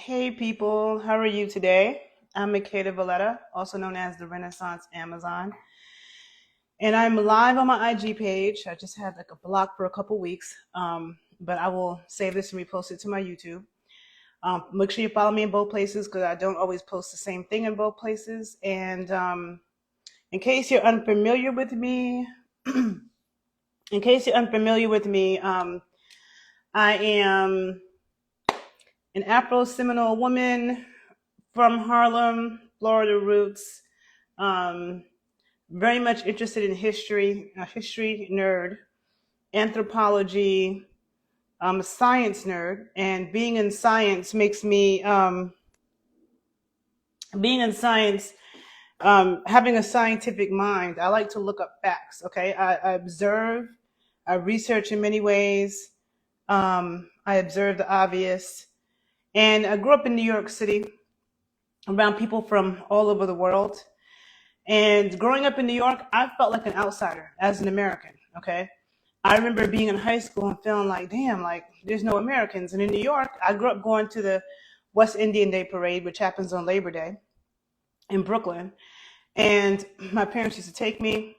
Hey people, how are you today? I'm Makeda Valletta, also known as the Renaissance Amazon, and I'm live on my IG page. I just had like a block for a couple weeks, but I will save this and repost it to my YouTube. Make sure you follow me in both places because I don't always post the same thing in both places. And in case you're unfamiliar with me, in case you're unfamiliar with me, I am an Afro-Seminole woman from Harlem, Florida roots. Um, Very much interested in history, a history nerd, anthropology. I'm a science nerd, and being in science makes me, being in science, having a scientific mind. I like to look up facts, okay? I observe, I research in many ways. I observe the obvious. And I grew up in New York City around people from all over the world. And growing up in New York, I felt like an outsider as an American, okay? I remember being in high school and feeling like, damn, like there's no Americans. And in New York, I grew up going to the West Indian Day Parade, which happens on Labor Day in Brooklyn. And my parents used to take me,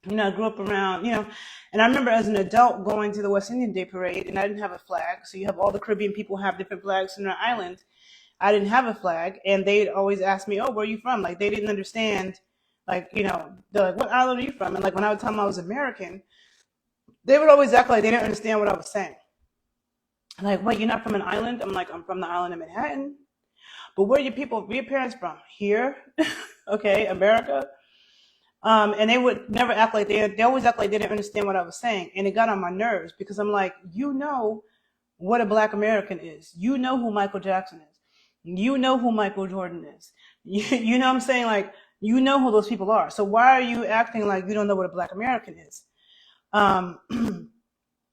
I grew up around, and I remember as an adult going to the West Indian Day Parade and I didn't have a flag. So you have all the Caribbean people have different flags in their island. I didn't have a flag, and they'd always ask me, "Oh, where are you from?" Like they didn't understand, like they're like, "What island are you from?" And like when I would tell them I was American, they would always act like they didn't understand what I was saying. Like, "What? You're not from an island?" I'm like, "I'm from the island of Manhattan." But where are your people? Where are your parents from? Here, okay, America. And they would never act like they always act like they didn't understand what I was saying, and it got on my nerves because I'm like, what a Black American is. You know who Michael Jackson is. You know who Michael Jordan is. You know what I'm saying? Like, you know who those people are. So why are you acting like you don't know what a Black American is? Um,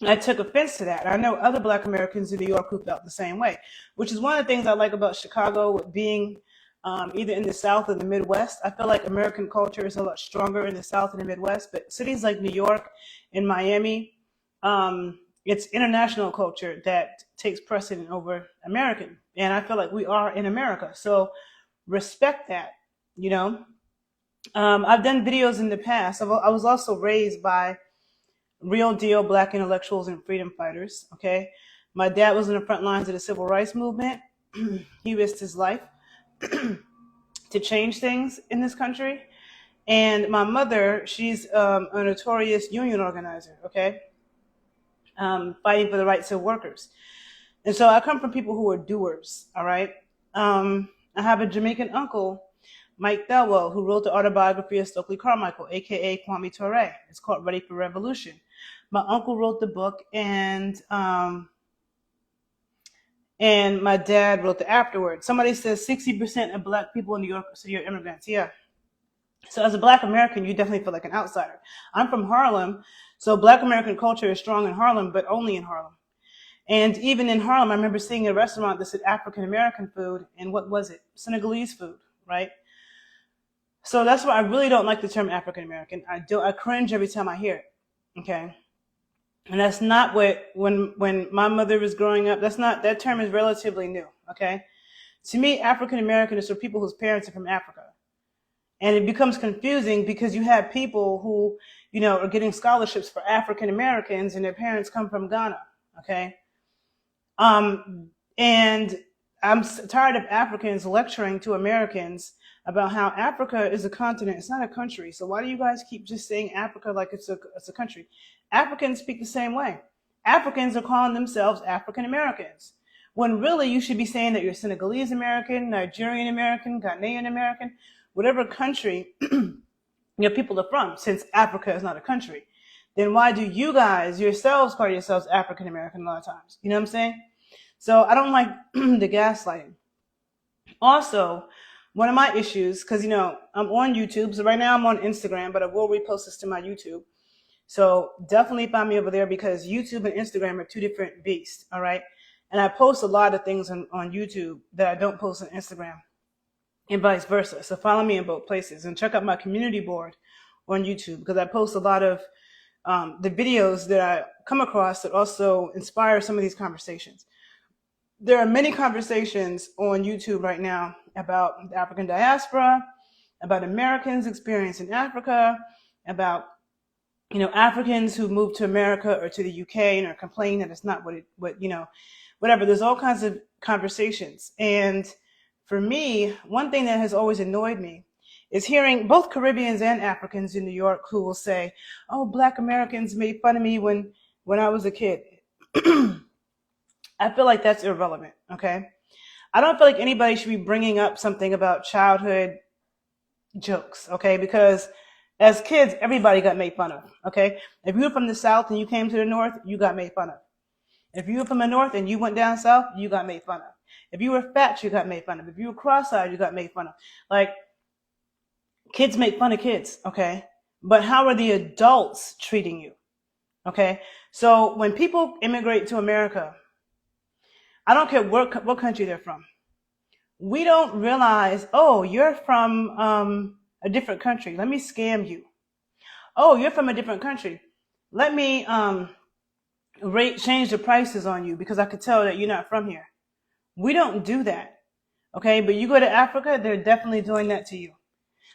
I took offense to that. I know other Black Americans in New York who felt the same way, which is one of the things I like about Chicago, with being either in the South or the Midwest. I feel like American culture is a lot stronger in the South and the Midwest, but cities like New York and Miami, it's international culture that takes precedent over American. And I feel like we are in America. So respect that, you know. I've done videos in the past. I was also raised by real deal Black intellectuals and freedom fighters, okay? My dad was in the front lines of the civil rights movement. He risked his life to change things in this country. And my mother, she's a notorious union organizer, okay? Fighting for the rights of workers. And so I come from people who are doers, all right? I have a Jamaican uncle, Mike Thelwell, who wrote the autobiography of Stokely Carmichael, aka Kwame Ture. It's called Ready for Revolution. My uncle wrote the book, and my dad wrote the afterword. Somebody says 60% of Black people in New York are immigrants. Yeah. So as a Black American, you definitely feel like an outsider. I'm from Harlem, so Black American culture is strong in Harlem, but only in Harlem. And even in Harlem, I remember seeing a restaurant that said African American food, and what was it? Senegalese food, right? So that's why I really don't like the term African American. I cringe every time I hear it. Okay. And that's not what, when my mother was growing up, that term is relatively new. Okay. To me, African American is for people whose parents are from Africa. And it becomes confusing because you have people who, are getting scholarships for African Americans and their parents come from Ghana. Okay. And I'm tired of Africans lecturing to Americans about how Africa is a continent. It's not a country. So why do you guys keep just saying Africa like it's a country? Africans speak the same way. Africans are calling themselves African Americans, when really you should be saying that you're Senegalese American, Nigerian American, Ghanaian American, whatever country your people are from, since Africa is not a country. Then why do you guys yourselves call yourselves African American a lot of times? You know what I'm saying? So I don't like the gaslighting. Also, one of my issues, because, I'm on YouTube. So right now I'm on Instagram, but I will repost this to my YouTube. So definitely find me over there because YouTube and Instagram are two different beasts. All right. And I post a lot of things on YouTube that I don't post on Instagram and vice versa. So follow me in both places and check out my community board on YouTube because I post a lot of the videos that I come across that also inspire some of these conversations. there are many conversations on YouTube right now about the African diaspora, about Americans' experience in Africa, about Africans who moved to America or to the UK and are complaining that it's not whatever. There's all kinds of conversations. And for me, one thing that has always annoyed me is hearing both Caribbeans and Africans in New York who will say, "Oh, Black Americans made fun of me when I was a kid." I feel like that's irrelevant, okay? I don't feel like anybody should be bringing up something about childhood jokes, okay? Because as kids, everybody got made fun of, okay? If you were from the South and you came to the North, you got made fun of. If you were from the North and you went down South, you got made fun of. If you were fat, you got made fun of. If you were cross-eyed, you got made fun of. Like, kids make fun of kids, okay? But how are the adults treating you, okay? So when people immigrate to America, I don't care what country they're from, we don't realize, oh, you're from a different country. Let me scam you. Oh, you're from a different country. Let me change the prices on you because I could tell that you're not from here. We don't do that, okay? But you go to Africa, they're definitely doing that to you.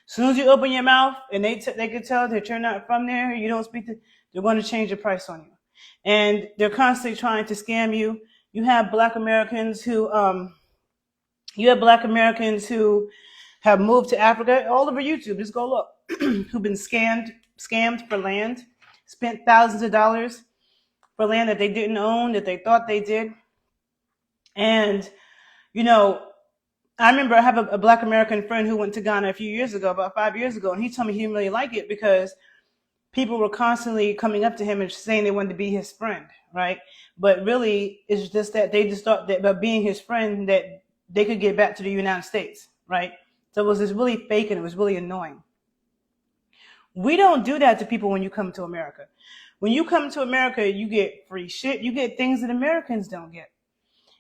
As soon as you open your mouth and they could tell that you're not from there, you don't speak they're going to change the price on you. And they're constantly trying to scam you. You have Black Americans who have moved to Africa all over YouTube. Just go look. Who've been scammed for land, spent thousands of dollars for land that they didn't own, that they thought they did. And, I remember I have a Black American friend who went to Ghana a few years ago, about 5 years ago, and he told me he didn't really like it because people were constantly coming up to him and saying they wanted to be his friend, right? But really, it's just that they just thought that by being his friend that they could get back to the United States, right? So it was just really fake and it was really annoying. We don't do that to people when you come to America. When you come to America, you get free shit. You get things that Americans don't get.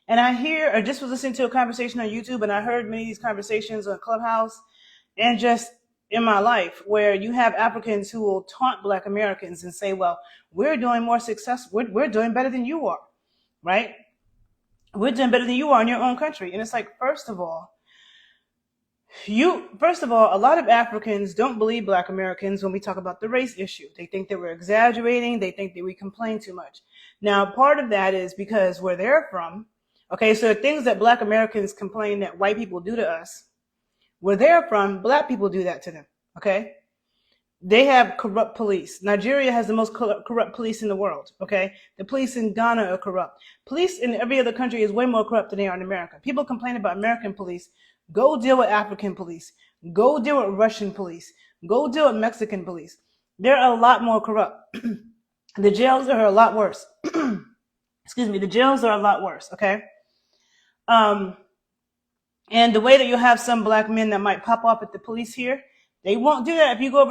And I just was listening to a conversation on YouTube, and I heard many of these conversations on Clubhouse and just in my life where you have Africans who will taunt Black Americans and say, well, we're doing more success. We're doing better than you are, right? We're doing better than you are in your own country. And it's like, first of all, a lot of Africans don't believe Black Americans when we talk about the race issue. They think that we're exaggerating. They think that we complain too much. Now, part of that is because where they're from, okay, so the things that Black Americans complain that white people do to us, where they're from, Black people do that to them, okay? They have corrupt police. Nigeria has the most corrupt police in the world, okay? The police in Ghana are corrupt. Police in every other country is way more corrupt than they are in America. People complain about American police. Go deal with African police. Go deal with Russian police. Go deal with Mexican police. They're a lot more corrupt. The jails are a lot worse. Excuse me, the jails are a lot worse, okay? And the way that you have some Black men that might pop off at the police here, they won't do that if you go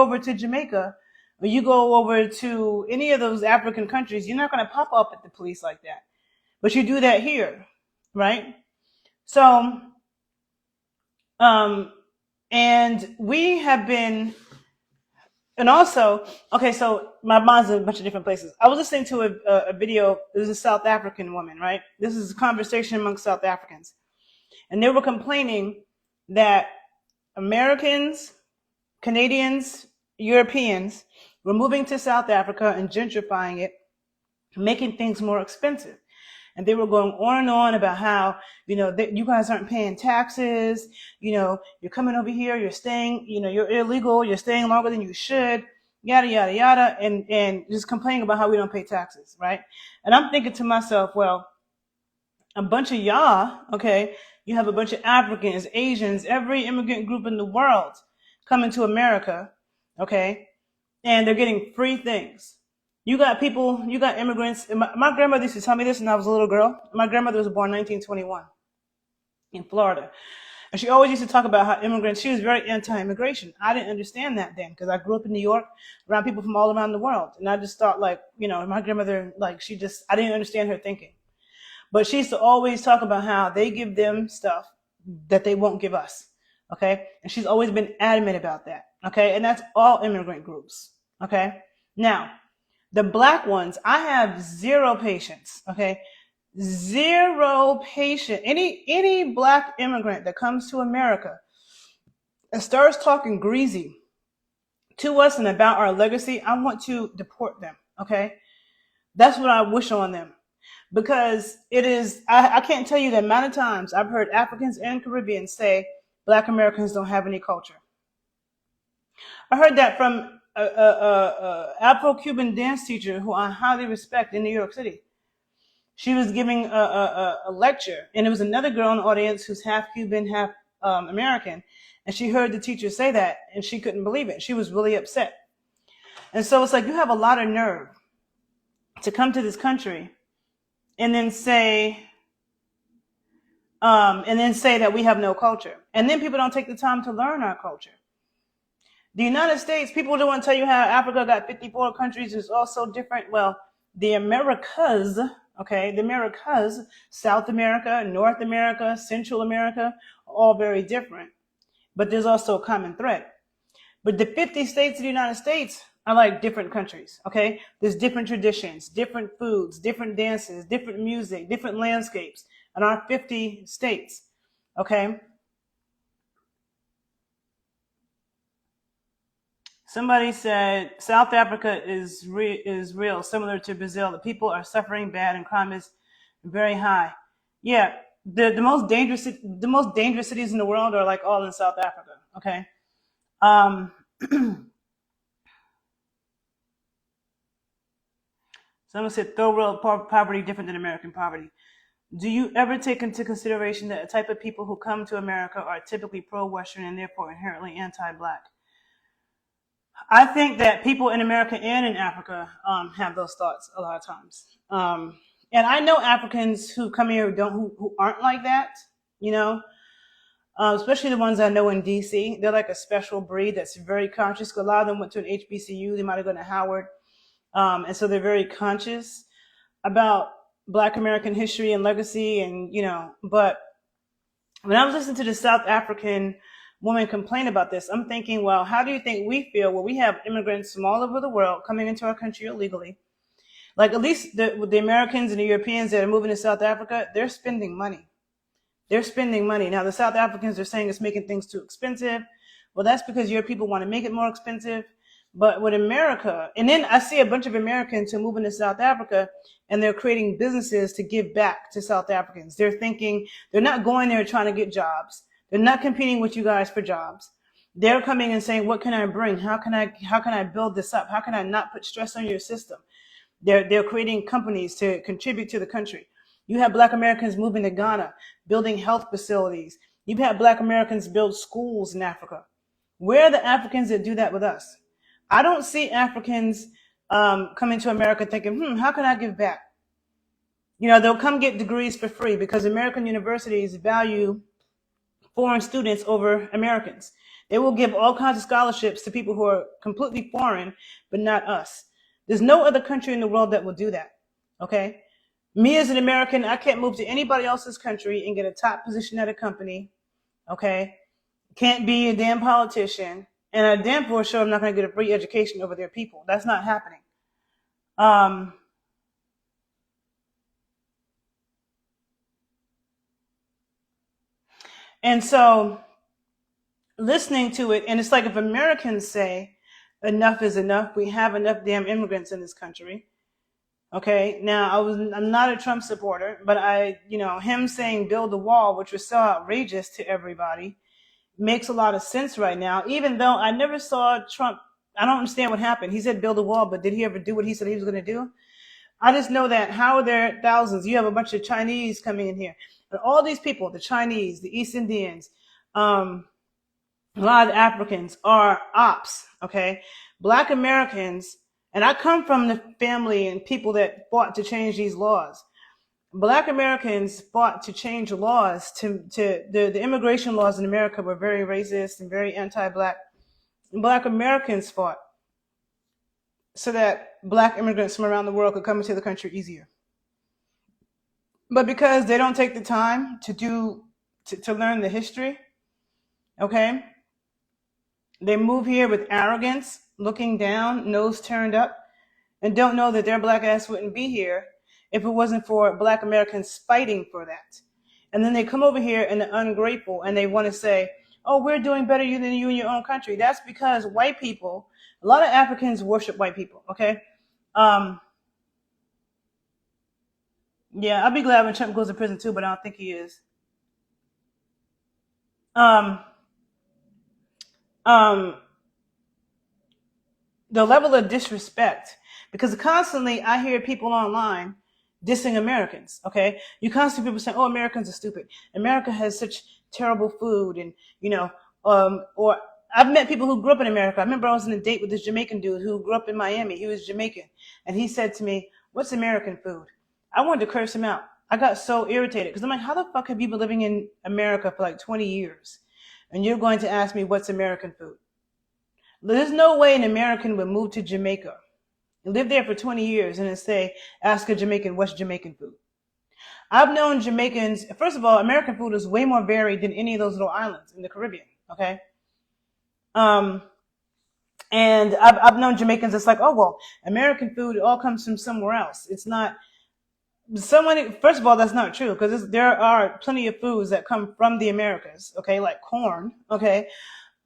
over to Jamaica or you go over to any of those African countries. You're not going to pop up at the police like that, but you do that here, right? So, and we have been, and also, okay, so my mind's in a bunch of different places. I was listening to a video. There's a South African woman, right? This is a conversation among South Africans. And they were complaining that Americans, Canadians, Europeans were moving to South Africa and gentrifying it, making things more expensive. And they were going on and on about how, you guys aren't paying taxes, you're coming over here, you're staying, you're illegal, you're staying longer than you should, yada, yada, yada, and just complaining about how we don't pay taxes, right? And I'm thinking to myself, well, a bunch of y'all, okay, you have a bunch of Africans, Asians, every immigrant group in the world coming to America, okay, and they're getting free things. You got immigrants. My grandmother used to tell me this when I was a little girl. My grandmother was born in 1921 in Florida. And she always used to talk about how immigrants, she was very anti-immigration. I didn't understand that then because I grew up in New York around people from all around the world. And I just thought my grandmother, I didn't understand her thinking. But she used to always talk about how they give them stuff that they won't give us, okay? And she's always been adamant about that, okay? And that's all immigrant groups, okay? Now, the Black ones, I have zero patience, okay? Zero patient. Any black immigrant that comes to America and starts talking greasy to us and about our legacy, I want to deport them. Okay, that's what I wish on them, because it is. I can't tell you the amount of times I've heard Africans and Caribbeans say Black Americans don't have any culture. I heard that from a Afro-Cuban dance teacher who I highly respect in New York City. She was giving a lecture, and it was another girl in the audience who's half Cuban, half American, and she heard the teacher say that, and she couldn't believe it. She was really upset. And so it's like, you have a lot of nerve to come to this country and then say that we have no culture, and then people don't take the time to learn our culture. The United States, people don't want to tell you how Africa got 54 countries. It's all so different. Well, the Americas, okay, the Americas, South America, North America, Central America, all very different. But there's also a common thread. But the 50 states of the United States are like different countries, okay? There's different traditions, different foods, different dances, different music, different landscapes in our 50 states, okay? Somebody said South Africa is real, similar to Brazil. The people are suffering bad and crime is very high. Yeah, the most dangerous cities in the world are like all in South Africa. Okay. Someone said third world poverty different than American poverty. Do you ever take into consideration that the type of people who come to America are typically pro-Western and therefore inherently anti-Black? I think that people in America and in Africa have those thoughts a lot of times. And I know Africans who come here who aren't like that, you know, especially the ones I know in DC. They're like a special breed that's very conscious. A lot of them went to an HBCU. They might have gone to Howard. And so they're very conscious about Black American history and legacy. And, you know, but when I was listening to the South African woman complain about this, I'm thinking, well, how do you think we feel? Well, we have immigrants from all over the world coming into our country illegally. Like, at least the Americans and the Europeans that are moving to South Africa, they're spending money. They're spending money. Now, the South Africans are saying it's making things too expensive. Well, that's because your people want to make it more expensive. But with America, and then I see a bunch of Americans who are moving to South Africa and they're creating businesses to give back to South Africans. They're thinking, they're not going there trying to get jobs. They're not competing with you guys for jobs. They're coming and saying, what can I bring? How can I build this up? How can I not put stress on your system? They're creating companies to contribute to the country. You have Black Americans moving to Ghana, building health facilities. You've had Black Americans build schools in Africa. Where are the Africans that do that with us? I don't see Africans coming to America thinking, how can I give back? You know, they'll come get degrees for free because American universities value foreign students over Americans. They will give all kinds of scholarships to people who are completely foreign, but not us. There's no other country in the world that will do that. Okay? Me as an American, I can't move to anybody else's country and get a top position at a company. Okay? Can't be a damn politician. And I'm damn for sure I'm not going to get a free education over their people. That's not happening. And so listening to it, and it's like if Americans say enough is enough, we have enough damn immigrants in this country. Okay, now I'm not a Trump supporter, but him saying build the wall, which was so outrageous to everybody, makes a lot of sense right now, even though I never saw Trump. I don't understand what happened. He said build a wall, but did he ever do what he said he was going to do? I just know that how are there thousands? You have a bunch of Chinese coming in here. And all these people, the Chinese, the East Indians, a lot of Africans are ops, okay? Black Americans, and I come from the family and people that fought to change these laws. Black Americans fought to change laws the immigration laws in America were very racist and very anti-Black. Black Americans fought so that Black immigrants from around the world could come into the country easier. But because they don't take the time to learn the history, okay, they move here with arrogance, looking down, nose turned up, and don't know that their Black ass wouldn't be here if it wasn't for Black Americans fighting for that. And then they come over here and they're ungrateful and they want to say, oh, we're doing better than you in your own country. That's because white people, a lot of Africans worship white people, okay? Yeah, I'll be glad when Trump goes to prison too, but I don't think he is. Um, um, the level of disrespect, because constantly I hear people online dissing Americans. Okay, you constantly people saying, "Oh, Americans are stupid. America has such terrible food," and or I've met people who grew up in America. I remember I was on a date with this Jamaican dude who grew up in Miami. He was Jamaican, and he said to me, "What's American food?" I wanted to curse him out. I got so irritated because I'm like, "How the fuck have you been living in America for like 20 years, and you're going to ask me what's American food?" There's no way an American would move to Jamaica and live there for 20 years and then say, ask a Jamaican, what's Jamaican food? I've known Jamaicans, first of all, American food is way more varied than any of those little islands in the Caribbean, okay? And I've known Jamaicans that's like, oh, well, American food all comes from somewhere else. It's not, first of all, that's not true because there are plenty of foods that come from the Americas, okay, like corn, okay?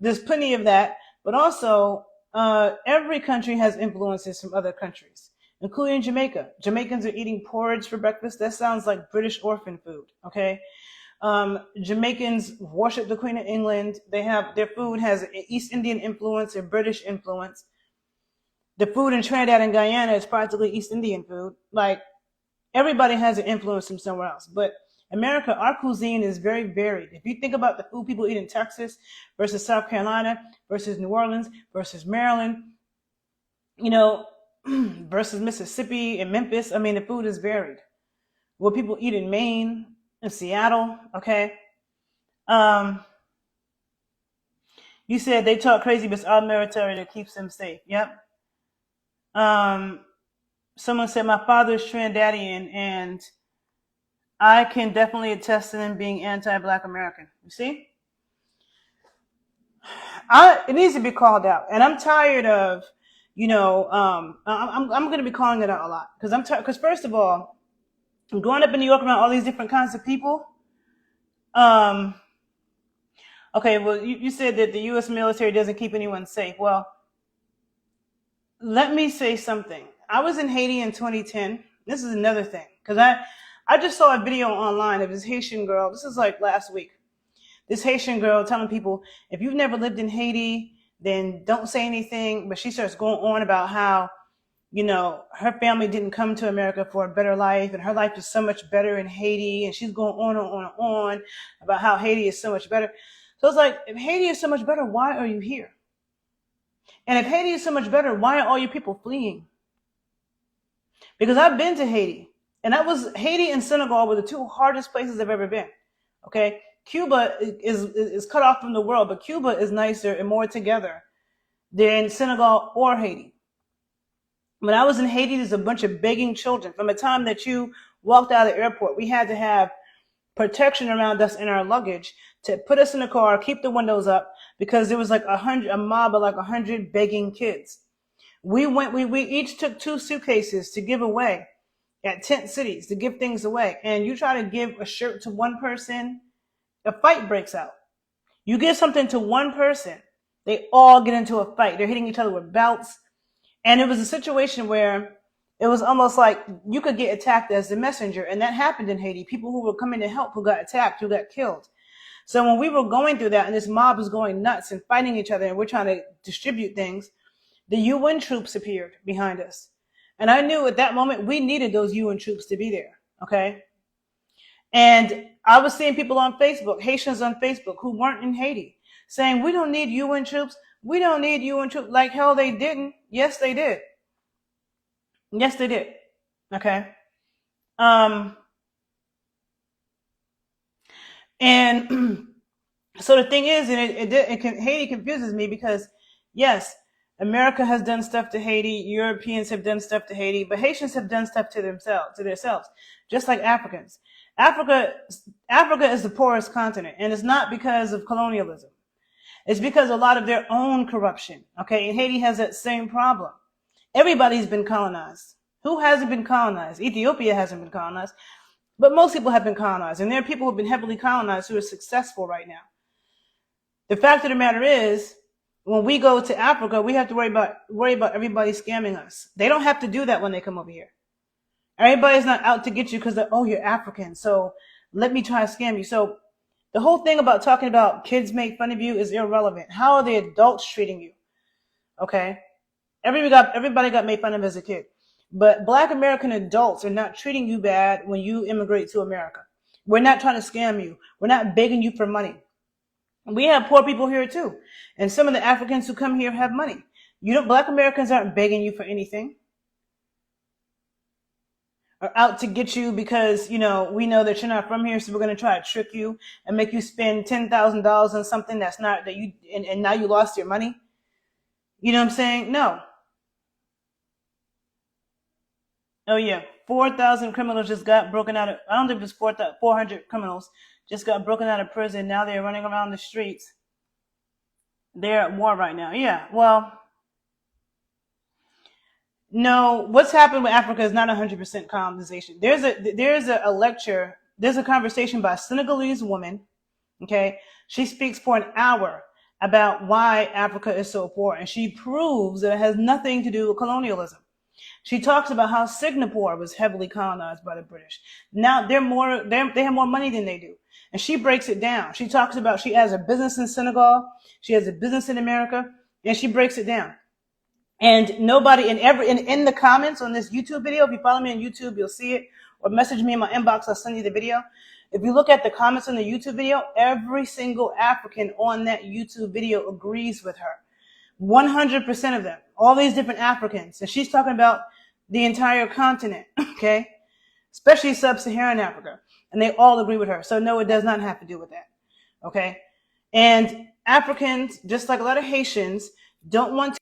There's plenty of that. But also, every country has influences from other countries, including Jamaica. Jamaicans are eating porridge for breakfast. That sounds like British orphan food, okay? Jamaicans worship the Queen of England. Their food has an East Indian influence and British influence. The food in Trinidad and Guyana is practically East Indian food. Like, everybody has an influence from somewhere else. But America, our cuisine is very varied. If you think about the food people eat in Texas versus South Carolina versus New Orleans versus Maryland, versus Mississippi and Memphis, I mean, the food is varied. What people eat in Maine and Seattle, okay? You said they talk crazy, but it's our military that keeps them safe. Yep. Someone said my father is Trinidadian and I can definitely attest to them being anti-Black American. You see? It needs to be called out. And I'm tired of, I'm going to be calling it out a lot. Because because first of all, growing up in New York around all these different kinds of people, okay, well, you said that the U.S. military doesn't keep anyone safe. Well, let me say something. I was in Haiti in 2010. This is another thing. Because I just saw a video online of this Haitian girl. This is like last week. This Haitian girl telling people, if you've never lived in Haiti, then don't say anything. But she starts going on about how, her family didn't come to America for a better life. And her life is so much better in Haiti. And she's going on and on and on about how Haiti is so much better. So it's like, if Haiti is so much better, why are you here? And if Haiti is so much better, why are all you people fleeing? Because I've been to Haiti. And Haiti and Senegal were the two hardest places I've ever been. Okay? Cuba is cut off from the world, but Cuba is nicer and more together than Senegal or Haiti. When I was in Haiti, there's a bunch of begging children. From the time that you walked out of the airport, we had to have protection around us in our luggage to put us in the car, keep the windows up, because there was like a mob of like 100 begging kids. We each took 2 suitcases to give away at tent cities to give things away. And you try to give a shirt to one person, a fight breaks out. You give something to one person, they all get into a fight. They're hitting each other with belts. And it was a situation where it was almost like you could get attacked as the messenger. And that happened in Haiti. People who were coming to help who got attacked, who got killed. So when we were going through that and this mob was going nuts and fighting each other and we're trying to distribute things, the UN troops appeared behind us. And I knew at that moment we needed those UN troops to be there, okay? And I was seeing people on Facebook, Haitians on Facebook, who weren't in Haiti, saying, we don't need UN troops. We don't need UN troops. Like hell they didn't. Yes, they did. Yes, they did. Okay? And so the thing is, and Haiti confuses me because, yes, America has done stuff to Haiti. Europeans have done stuff to Haiti, but Haitians have done stuff to themselves, just like Africans. Africa is the poorest continent, and it's not because of colonialism. It's because a lot of their own corruption. Okay, and Haiti has that same problem. Everybody's been colonized. Who hasn't been colonized? Ethiopia hasn't been colonized, but most people have been colonized, and there are people who have been heavily colonized who are successful right now. The fact of the matter is, when we go to Africa, we have to worry about everybody scamming us. They don't have to do that when they come over here. Everybody's not out to get you because oh, you're African, so let me try to scam you. So the whole thing about talking about kids make fun of you is irrelevant. How are the adults treating you? Okay, everybody got made fun of as a kid, but Black American adults are not treating you bad when you immigrate to America. We're not trying to scam you. We're not begging you for money. We have poor people here too, and some of the Africans who come here have money. Black Americans aren't begging you for anything or out to get you because we know that you're not from here, so we're going to try to trick you and make you spend $10,000 on something that's not that you and now you lost your money. You know what I'm saying? No. Oh yeah, 4,000 criminals just got broken out of. I don't think it was 400 criminals just got broken out of prison. Now they're running around the streets. They're at war right now. Yeah. Well, no. What's happened with Africa is not 100% colonization. There's a lecture. There's a conversation by a Senegalese woman. Okay, she speaks for an hour about why Africa is so poor, and she proves that it has nothing to do with colonialism. She talks about how Singapore was heavily colonized by the British. Now they have more money than they do. And she breaks it down. She talks about she has a business in Senegal, she has a business in America, and she breaks it down. And nobody in the comments on this YouTube video, if you follow me on YouTube, you'll see it, or message me in my inbox, I'll send you the video. If you look at the comments on the YouTube video, every single African on that YouTube video agrees with her. 100% of them, all these different Africans. And she's talking about the entire continent, okay? Especially sub-Saharan Africa. And they all agree with her. So no, it does not have to do with that, okay? And Africans, just like a lot of Haitians, don't want to.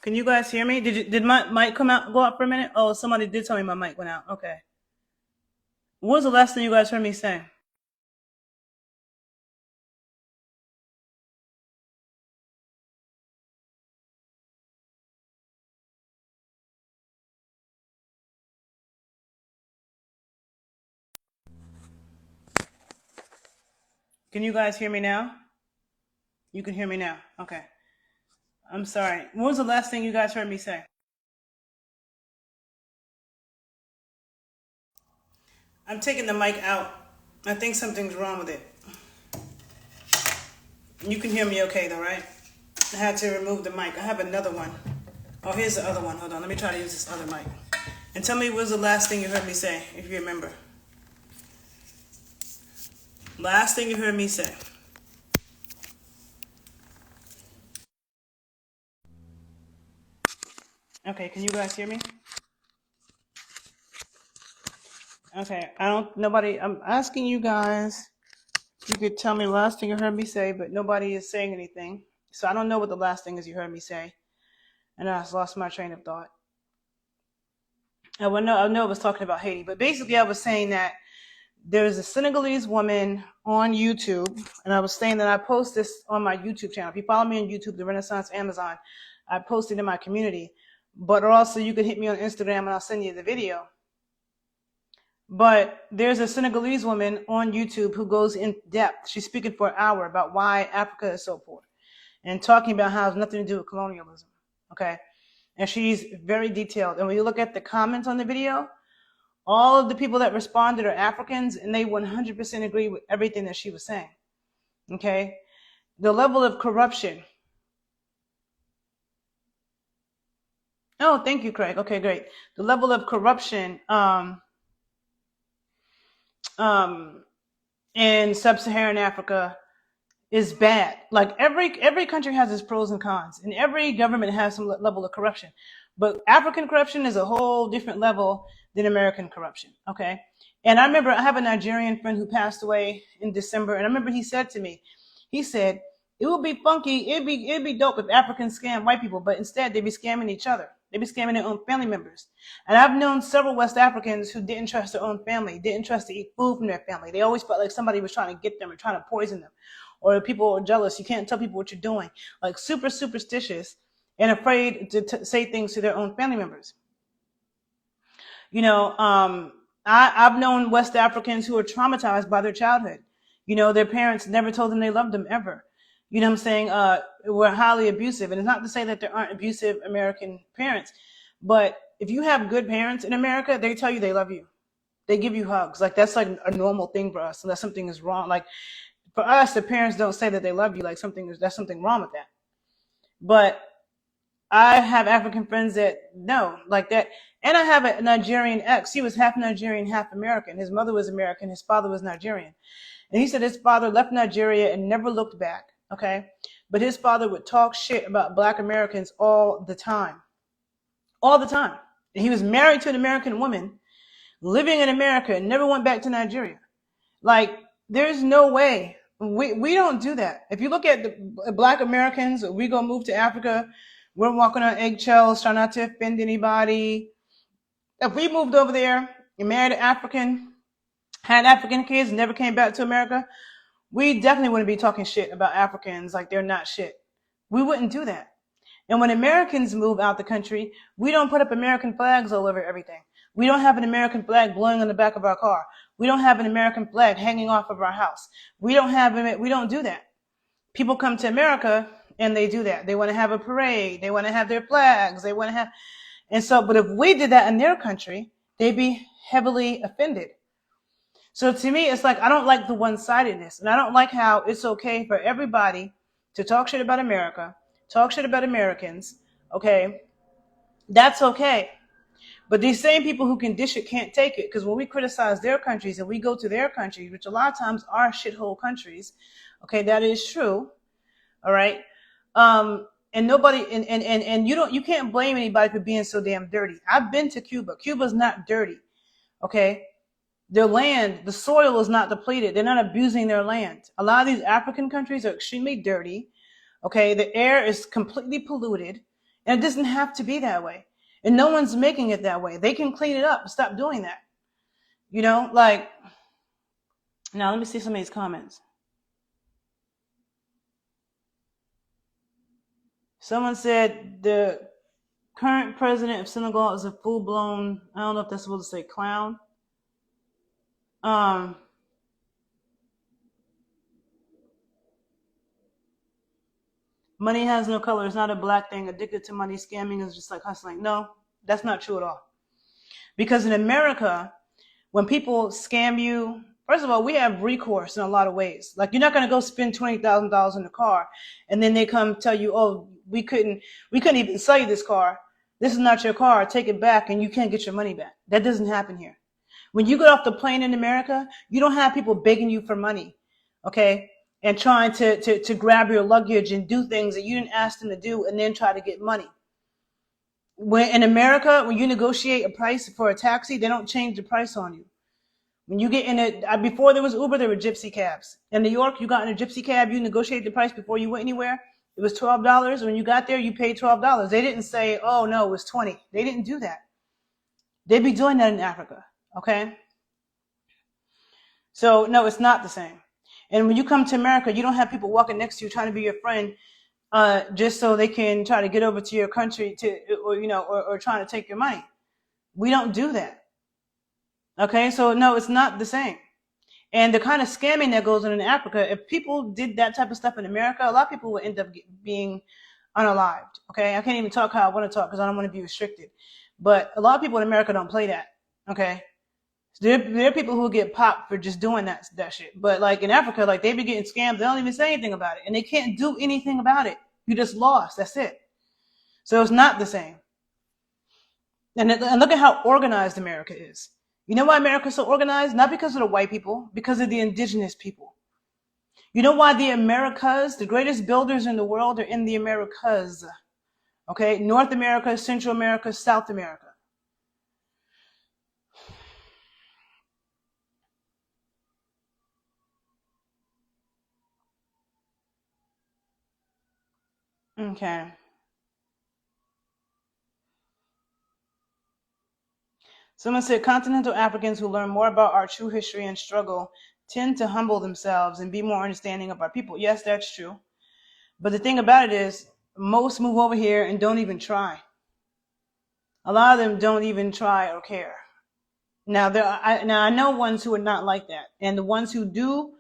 Can you guys hear me? Did my mic go out for a minute? Oh, somebody did tell me my mic went out. Okay. What was the last thing you guys heard me say? Can you guys hear me now? You can hear me now. Okay. I'm sorry. What was the last thing you guys heard me say? I'm taking the mic out. I think something's wrong with it. You can hear me okay though, right? I had to remove the mic. I have another one. Oh, here's the other one. Hold on. Let me try to use this other mic. And tell me what was the last thing you heard me say, if you remember. Last thing you heard me say. Okay, can you guys hear me? Okay, I'm asking you guys if you could tell me the last thing you heard me say, but nobody is saying anything. So I don't know what the last thing is you heard me say. And I just lost my train of thought. I know I was talking about Haiti, but basically I was saying that There's a Senegalese woman on YouTube, and I was saying that I post this on my YouTube channel. If you follow me on YouTube, the Renaissance Amazon, I post it in my community. But also you can hit me on Instagram and I'll send you the video. But there's a Senegalese woman on YouTube who goes in depth. She's speaking for an hour about why Africa is so poor and talking about how it has nothing to do with colonialism. Okay. And she's very detailed. And when you look at the comments on the video, all of the people that responded are Africans, and they 100% agree with everything that she was saying. Okay. The level of corruption. Oh, thank you, Craig. Okay, great. The level of corruption in sub-Saharan Africa is bad. Like every country has its pros and cons, and every government has some level of corruption. But African corruption is a whole different level than American corruption. Okay. And I remember I have a Nigerian friend who passed away in December, and I remember he said to me, he said, it would be funky, it'd be dope if Africans scam white people, but instead they'd be scamming each other. They'd be scamming their own family members. And I've known several West Africans who didn't trust their own family, didn't trust to eat food from their family. They always felt like somebody was trying to get them or trying to poison them. Or people are jealous. You can't tell people what you're doing. Like super superstitious and afraid to say things to their own family members. You know, I've known West Africans who are traumatized by their childhood. You know, their parents never told them they loved them ever. You know what I'm saying? We're highly abusive. And it's not to say that there aren't abusive American parents, but if you have good parents in America, they tell you they love you. They give you hugs. Like that's like a normal thing for us unless something is wrong. Like for us, the parents don't say that they love you. Like that's something wrong with that. But I have African friends that know like that. And I have a Nigerian ex. He was half Nigerian, half American. His mother was American. His father was Nigerian. And he said his father left Nigeria and never looked back. Okay. But his father would talk shit about Black Americans all the time. All the time. And he was married to an American woman, living in America, and never went back to Nigeria. Like, there's no way. We don't do that. If you look at the Black Americans, we go move to Africa, we're walking on eggshells, trying not to offend anybody. If we moved over there and married an African, had African kids, and never came back to America, we definitely wouldn't be talking shit about Africans like they're not shit. We wouldn't do that. And when Americans move out the country, we don't put up American flags all over everything. We don't have an American flag blowing on the back of our car. We don't have an American flag hanging off of our house. We don't do that. People come to America and they do that. They want to have a parade. They want to have their flags. But if we did that in their country, they'd be heavily offended. So to me, it's like, I don't like the one-sidedness, and I don't like how it's okay for everybody to talk shit about America, talk shit about Americans. Okay. That's okay. But these same people who can dish it can't take it, because when we criticize their countries and we go to their countries, which a lot of times are shithole countries, okay, that is true. All right. And nobody, and you can't blame anybody for being so damn dirty. I've been to Cuba. Cuba's not dirty. Okay. Their land, the soil is not depleted. They're not abusing their land. A lot of these African countries are extremely dirty. Okay. The air is completely polluted, and it doesn't have to be that way. And no one's making it that way. They can clean it up and stop doing that. You know, like, now let me see some of these comments. Someone said the current president of Senegal is a full-blown, I don't know if that's supposed to say clown. Money has no color. It's not a black thing. Addicted to money, scamming is just like hustling. No, that's not true at all. Because in America, when people scam you, first of all, we have recourse in a lot of ways. Like, you're not going to go spend $20,000 in a car and then they come tell you, oh, we couldn't even sell you this car. This is not your car. Take it back and you can't get your money back. That doesn't happen here. When you get off the plane in America, you don't have people begging you for money, okay, and trying to grab your luggage and do things that you didn't ask them to do and then try to get money. When in America, when you negotiate a price for a taxi, they don't change the price on you. When you get in it, before there was Uber, there were gypsy cabs. In New York, you got in a gypsy cab, you negotiated the price before you went anywhere. It was $12. When you got there, you paid $12. They didn't say, oh no, it was $20. They didn't do that. They'd be doing that in Africa. Okay. So no, it's not the same. And when you come to America, you don't have people walking next to you trying to be your friend, just so they can try to get over to your country or trying to take your money. We don't do that. Okay, so no, it's not the same. And the kind of scamming that goes on in Africa, if people did that type of stuff in America, a lot of people would end up being unalived. Okay, I can't even talk how I want to talk because I don't want to be restricted. But a lot of people in America don't play that. Okay, so there are people who get popped for just doing that shit. But like in Africa, like they be getting scammed, they don't even say anything about it, and they can't do anything about it. You just lost. That's it. So it's not the same. And look at how organized America is. You know why America's so organized? Not because of the white people, because of the indigenous people. You know why the Americas, the greatest builders in the world, are in the Americas? Okay, North America, Central America, South America. Okay. Someone said continental Africans who learn more about our true history and struggle tend to humble themselves and be more understanding of our people. Yes, that's true. But the thing about it is, most move over here and don't even try. A lot of them don't even try or care. Now I know ones who are not like that, and the ones who do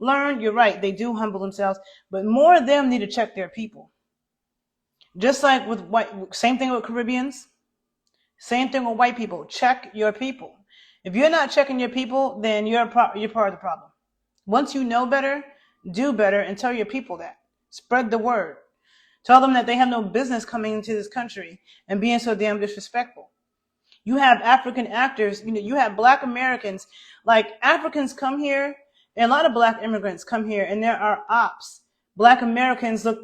learn, you're right, they do humble themselves, but more of them need to check their people. Just like with white, same thing with Caribbeans, same thing with white people. Check your people. If you're not checking your people, then you're part of the problem. Once you know better, do better, and tell your people that. Spread the word. Tell them that they have no business coming into this country and being so damn disrespectful. You have African actors, you have black Americans, like Africans come here, and a lot of black immigrants come here, and there are ops. Black Americans look,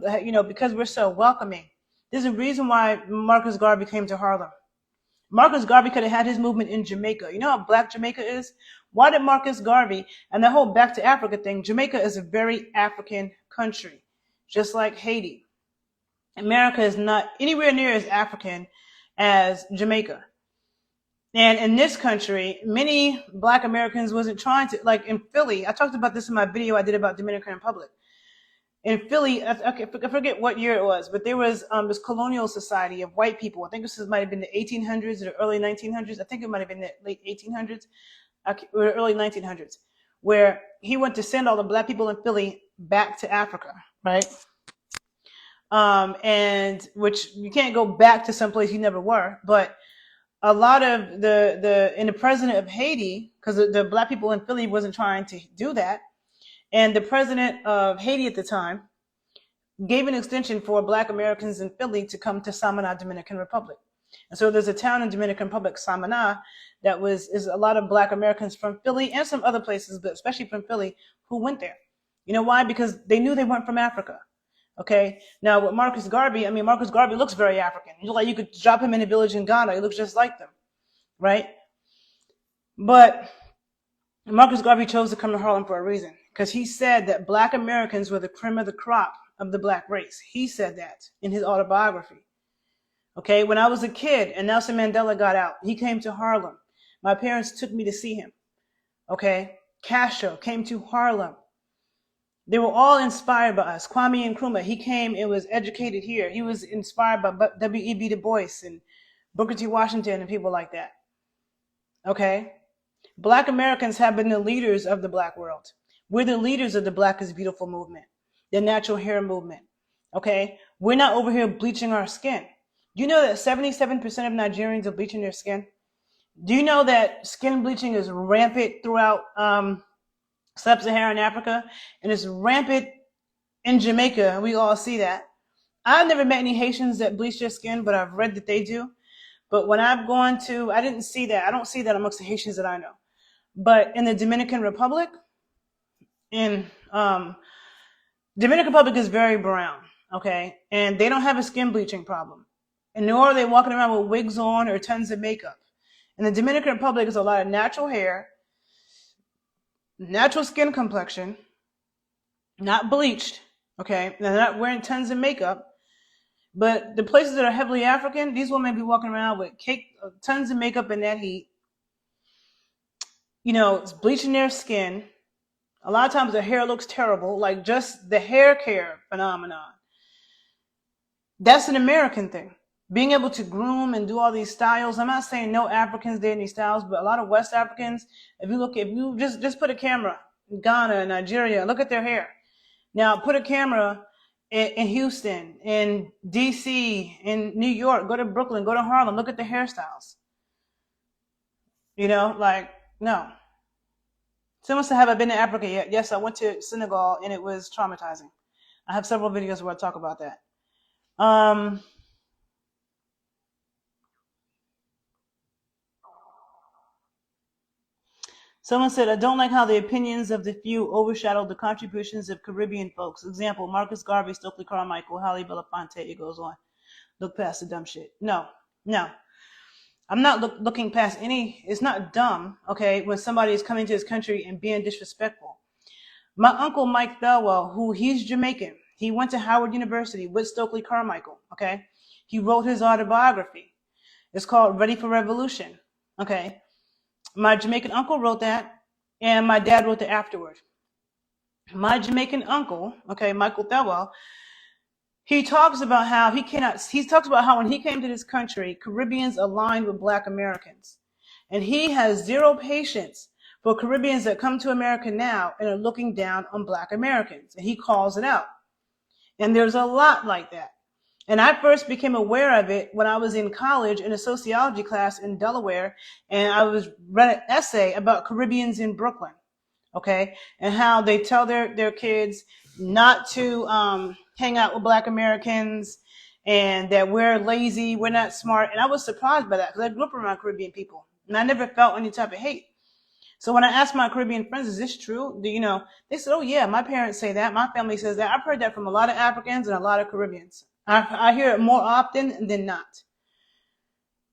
because we're so welcoming. There's a reason why Marcus Garvey came to Harlem. Marcus Garvey could have had his movement in Jamaica. You know how black Jamaica is? Why did Marcus Garvey, and the whole back to Africa thing, Jamaica is a very African country, just like Haiti. America is not anywhere near as African as Jamaica. And in this country, many black Americans wasn't trying to, like in Philly, I talked about this in my video I did about Dominican Republic. In Philly, I forget what year it was, but there was this colonial society of white people. I think this might have been the 1800s or early 1900s. I think it might have been the late 1800s or early 1900s, where he went to send all the black people in Philly back to Africa, right? And which you can't go back to someplace you never were, but a lot of the president of Haiti, because the black people in Philly wasn't trying to do that, and the president of Haiti at the time gave an extension for black Americans in Philly to come to Samana, Dominican Republic. And so there's a town in Dominican Republic, Samana, that is a lot of black Americans from Philly and some other places, but especially from Philly, who went there. You know why? Because they knew they weren't from Africa. Okay. Now with Marcus Garvey, Marcus Garvey looks very African. You could drop him in a village in Ghana. He looks just like them. Right? But Marcus Garvey chose to come to Harlem for a reason, because he said that black Americans were the cream of the crop of the black race. He said that in his autobiography. Okay, when I was a kid and Nelson Mandela got out, he came to Harlem. My parents took me to see him. Okay, Castro came to Harlem. They were all inspired by us. Kwame Nkrumah, he came and was educated here. He was inspired by W.E.B. Du Bois and Booker T. Washington and people like that. Okay? Black Americans have been the leaders of the black world. We're the leaders of the Black is Beautiful movement, the natural hair movement. Okay? We're not over here bleaching our skin. Do you know that 77% of Nigerians are bleaching their skin? Do you know that skin bleaching is rampant throughout sub-Saharan Africa, and it's rampant in Jamaica? We all see that. I've never met any Haitians that bleach their skin, but I've read that they do. But when I've gone to, I didn't see that. I don't see that amongst the Haitians that I know. But in the Dominican Republic, Dominican Republic is very brown, okay? And they don't have a skin bleaching problem. And nor are they walking around with wigs on or tons of makeup. In the Dominican Republic, is a lot of natural hair, natural skin complexion, not bleached, okay? They're not wearing tons of makeup. But the places that are heavily African, these women be walking around with tons of makeup in that heat. It's bleaching their skin. A lot of times the hair looks terrible, like just the hair care phenomenon. That's an American thing. Being able to groom and do all these styles. I'm not saying no Africans did any styles, but a lot of West Africans, if you just put a camera in Ghana, Nigeria, look at their hair. Now put a camera in Houston, in DC, in New York, go to Brooklyn, go to Harlem, look at the hairstyles. You know, like, no. Someone said, have I been to Africa yet? Yes, I went to Senegal and it was traumatizing. I have several videos where I talk about that. Someone said, I don't like how the opinions of the few overshadow the contributions of Caribbean folks. Example, Marcus Garvey, Stokely Carmichael, Halle Belafonte, it goes on. Look past the dumb shit. No. I'm not looking past any, it's not dumb, okay, when somebody is coming to this country and being disrespectful. My uncle Mike Thelwell, who he's Jamaican, he went to Howard University with Stokely Carmichael, okay? He wrote his autobiography. It's called Ready for Revolution, okay? My Jamaican uncle wrote that, and my dad wrote it afterward. My Jamaican uncle, okay, Michael Thelwell, he talks about how when he came to this country, Caribbeans aligned with Black Americans. And he has zero patience for Caribbeans that come to America now and are looking down on Black Americans. And he calls it out. And there's a lot like that. And I first became aware of it when I was in college in a sociology class in Delaware, and I read an essay about Caribbeans in Brooklyn, okay, and how they tell their kids not to hang out with Black Americans, and that we're lazy, we're not smart. And I was surprised by that because I grew up around Caribbean people, and I never felt any type of hate. So when I asked my Caribbean friends, is this true? They said, oh yeah, my parents say that, my family says that. I've heard that from a lot of Africans and a lot of Caribbeans. I hear it more often than not.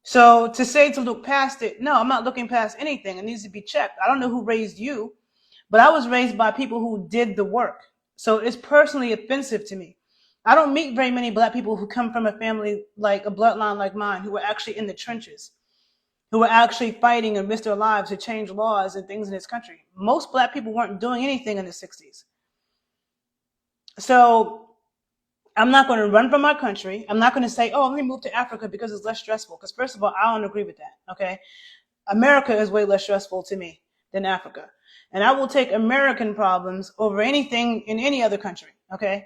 So to say to look past it, no, I'm not looking past anything. It needs to be checked. I don't know who raised you, but I was raised by people who did the work. So it's personally offensive to me. I don't meet very many Black people who come from a family like a bloodline like mine, who were actually in the trenches, who were actually fighting and risked their lives to change laws and things in this country. Most Black people weren't doing anything in the 60s. So I'm not going to run from my country. I'm not going to say, oh, let me move to Africa because it's less stressful. Because first of all, I don't agree with that, okay? America is way less stressful to me than Africa. And I will take American problems over anything in any other country, okay?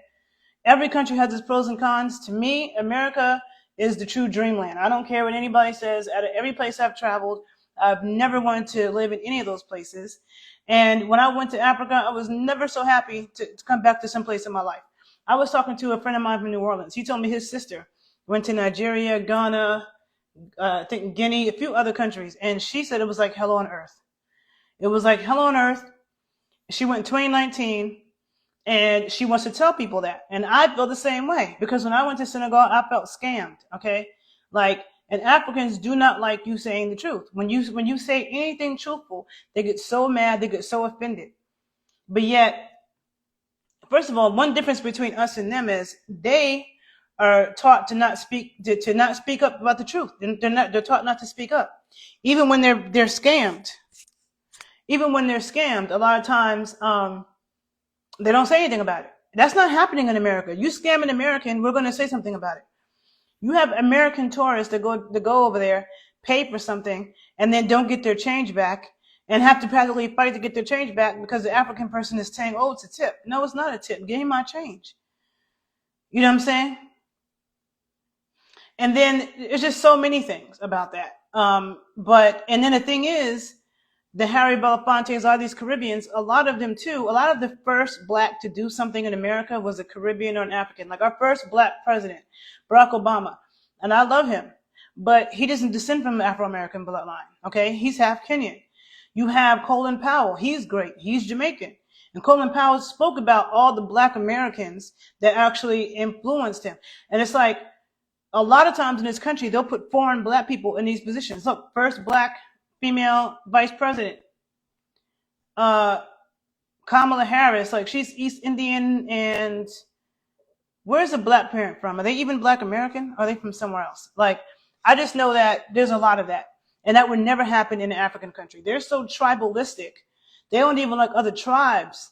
Every country has its pros and cons. To me, America is the true dreamland. I don't care what anybody says. Out of every place I've traveled, I've never wanted to live in any of those places. And when I went to Africa, I was never so happy to come back to some place in my life. I was talking to a friend of mine from New Orleans. He told me his sister went to Nigeria, Ghana, I think Guinea, a few other countries. And she said it was like hell on earth. It was like hell on earth. She went in 2019 and she wants to tell people that. And I feel the same way because when I went to Senegal, I felt scammed. Okay. And Africans do not like you saying the truth. When you say anything truthful, they get so mad, they get so offended. But yet, first of all, one difference between us and them is they are taught to not speak up about the truth. They're taught not to speak up, even when they're scammed. Even when they're scammed, a lot of times they don't say anything about it. That's not happening in America. You scam an American, we're going to say something about it. You have American tourists that go over there, pay for something, and then don't get their change back, and have to practically fight to get their change back because the African person is saying, oh, it's a tip. No, it's not a tip. Give me my change. You know what I'm saying? And then it's just so many things about that. And then the thing is, the Harry Belafontes, all these Caribbeans, a lot of them too, a lot of the first Black to do something in America was a Caribbean or an African. Like our first Black president, Barack Obama. And I love him, but he doesn't descend from the Afro-American bloodline. Okay. He's half Kenyan. You have Colin Powell. He's great. He's Jamaican. And Colin Powell spoke about all the Black Americans that actually influenced him. And it's like a lot of times in this country, they'll put foreign Black people in these positions. Look, first Black female vice president, Kamala Harris, like she's East Indian, and where's the Black parent from? Are they even Black American? Or are they from somewhere else? Like, I just know that there's a lot of that. And that would never happen in an African country. They're so tribalistic. They don't even like other tribes.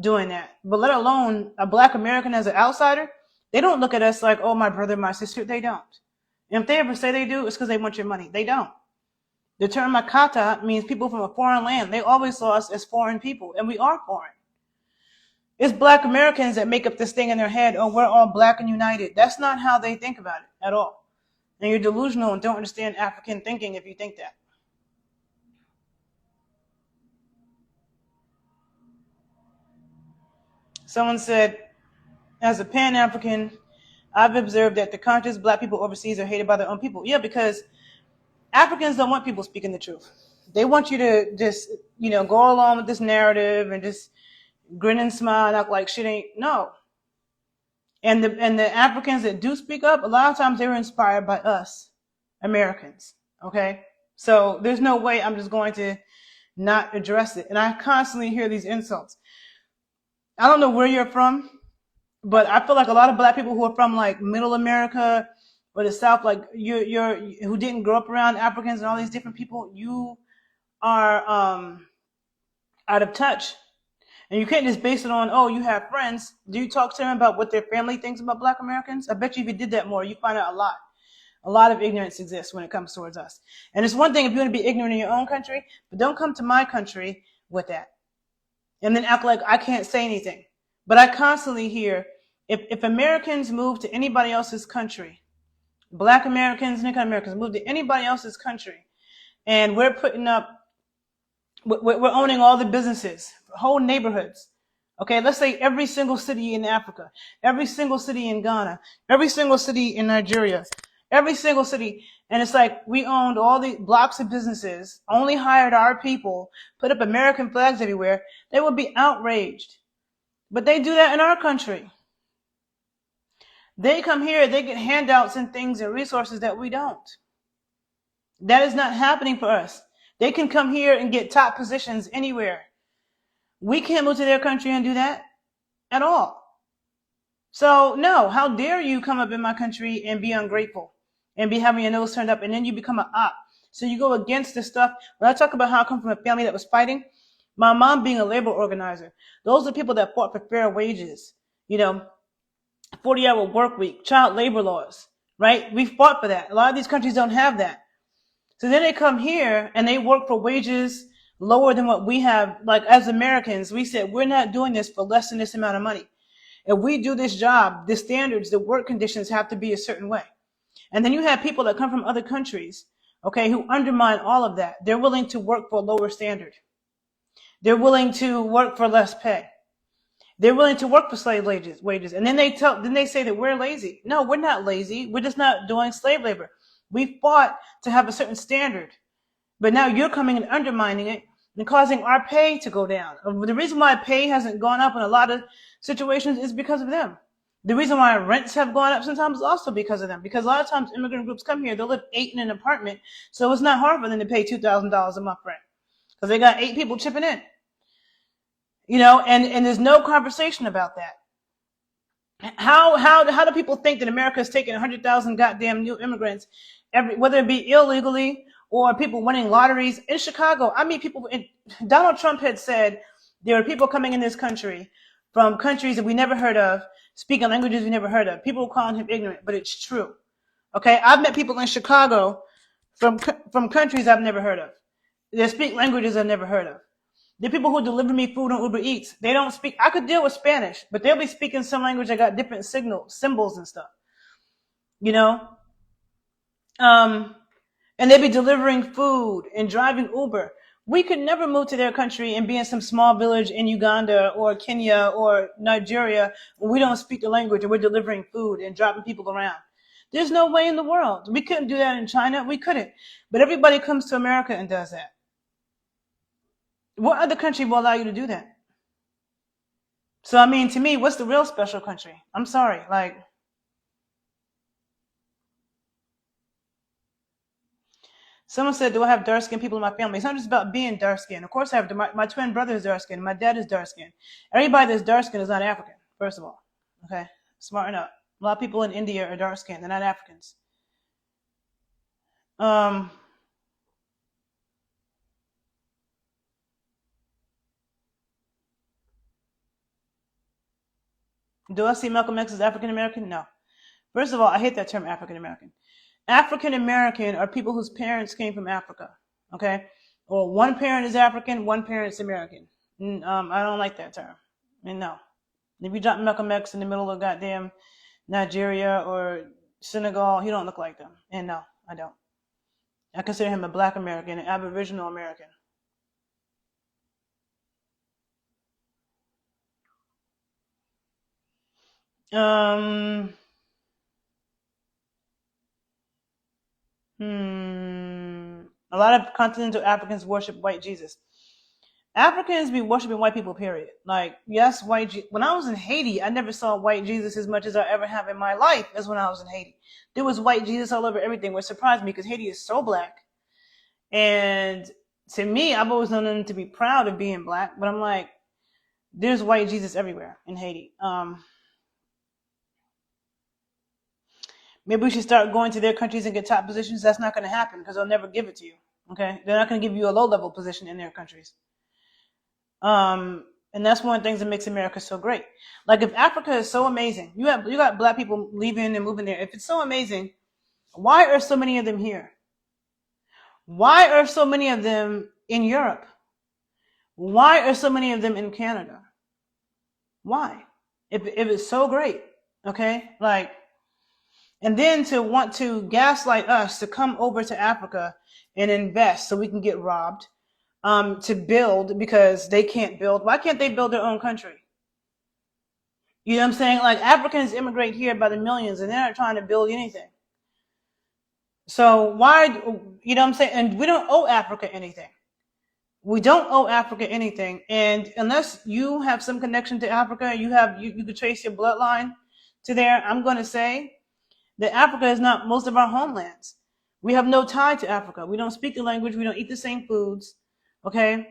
doing that. But let alone a black American as an outsider, they don't look at us like, oh, my brother, my sister. They don't. And if they ever say they do, it's because they want your money. They don't. The term Makata means people from a foreign land. They always saw us as foreign people, and we are foreign. It's black Americans that make up this thing in their head, oh, we're all black and united. That's not how they think about it at all. And you're delusional and don't understand African thinking if you think that. Someone said, as a Pan-African, I've observed that the conscious black people overseas are hated by their own people. Yeah, because Africans don't want people speaking the truth. They want you to just, go along with this narrative and just grin and smile and act like shit ain't. No. And the Africans that do speak up, a lot of times they were inspired by us, Americans. Okay? So there's no way I'm just going to not address it. And I constantly hear these insults. I don't know where you're from, but I feel like a lot of black people who are from like middle America or the South, like you're who didn't grow up around Africans and all these different people, you are out of touch. And you can't just base it on, oh, you have friends. Do you talk to them about what their family thinks about black Americans? I bet you if you did that more, you find out a lot. A lot of ignorance exists when it comes towards us. And it's one thing if you want to be ignorant in your own country, but don't come to my country with that. And then act like I can't say anything. But I constantly hear, if Americans move to anybody else's country, black Americans, Nicaraguan Americans move to anybody else's country, and we're owning all the businesses, whole neighborhoods. Okay, let's say every single city in Africa, every single city in Ghana, every single city in Nigeria, every single city. And it's like we owned all the blocks of businesses, only hired our people, put up American flags everywhere. They would be outraged. But they do that in our country. They come here, they get handouts and things and resources that we don't. That is not happening for us. They can come here and get top positions anywhere. We can't move to their country and do that at all. So no, how dare you come up in my country and be ungrateful and be having your nose turned up, and then you become an op. So you go against the stuff. When I talk about how I come from a family that was fighting, my mom being a labor organizer, those are people that fought for fair wages, 40-hour work week, child labor laws, right? We fought for that. A lot of these countries don't have that. So then they come here and they work for wages lower than what we have. Like as Americans, we said, we're not doing this for less than this amount of money. If we do this job, the standards, the work conditions have to be a certain way. And then you have people that come from other countries, okay, who undermine all of that. They're willing to work for a lower standard. They're willing to work for less pay. They're willing to work for slave wages. And then they say that we're lazy. No, we're not lazy. We're just not doing slave labor. We fought to have a certain standard. But now you're coming and undermining it and causing our pay to go down. The reason why pay hasn't gone up in a lot of situations is because of them. The reason why rents have gone up sometimes is also because of them. Because a lot of times immigrant groups come here, they'll live 8 in an apartment, so it's not hard for them to pay $2,000 a month rent because they got 8 people chipping in. And there's no conversation about that. How do people think that America is taking 100,000 goddamn new immigrants, whether it be illegally or people winning lotteries in Chicago? I mean, Donald Trump had said there are people coming in this country from countries that we never heard of, speaking languages we never heard of. People calling him ignorant, but it's true. Okay, I've met people in Chicago from countries I've never heard of. They speak languages I've never heard of. The people who deliver me food on Uber Eats, they don't speak. I could deal with Spanish, but they'll be speaking some language that got different symbols and stuff. And they'll be delivering food and driving Uber. We could never move to their country and be in some small village in Uganda or Kenya or Nigeria when we don't speak the language and we're delivering food and dropping people around. There's no way in the world. We couldn't do that in China. We couldn't. But everybody comes to America and does that. What other country will allow you to do that? So, I mean, to me, what's the real special country? I'm sorry. Someone said, do I have dark-skinned people in my family? It's not just about being dark-skinned. Of course I have. My twin brother is dark-skinned. My dad is dark-skinned. Everybody that's dark-skinned is not African, first of all. Okay? Smarten up. A lot of people in India are dark-skinned. They're not Africans. Do I see Malcolm X as African American? No. First of all, I hate that term African American. African American are people whose parents came from Africa. Okay? Or one parent is African, one parent is American. I don't like that term. No. If you drop Malcolm X in the middle of goddamn Nigeria or Senegal, he don't look like them. And no, I don't. I consider him a Black American, an Aboriginal American. Um, a lot of continental Africans worship white Jesus. Africans be worshiping white people, period. Like, yes, when I was in Haiti, I never saw white Jesus as much as I ever have in my life as when I was in Haiti. There was white Jesus all over everything, which surprised me because Haiti is so black. And to me, I've always known them to be proud of being black, but I'm like, there's white Jesus everywhere in Haiti. Maybe we should start going to their countries and get top positions. That's not going to happen because they'll never give it to you. Okay, they're not going to give you a low-level position in their countries. And that's one of the things that makes America so great. Like, if Africa is so amazing, you got black people leaving and moving there. If it's so amazing, why are so many of them here? Why are so many of them in Europe? Why are so many of them in Canada? Why? If it's so great, okay? Like, and then to want to gaslight us to come over to Africa and invest so we can get robbed, to build because they can't build. Why can't they build their own country? You know what I'm saying? Like, Africans immigrate here by the millions and they're not trying to build anything. So why, you know what I'm saying? And we don't owe Africa anything. We don't owe Africa anything. And unless you have some connection to Africa, you could trace your bloodline to there, I'm going to say that Africa is not most of our homelands. We have no tie to Africa. We don't speak the language. We don't eat the same foods. Okay?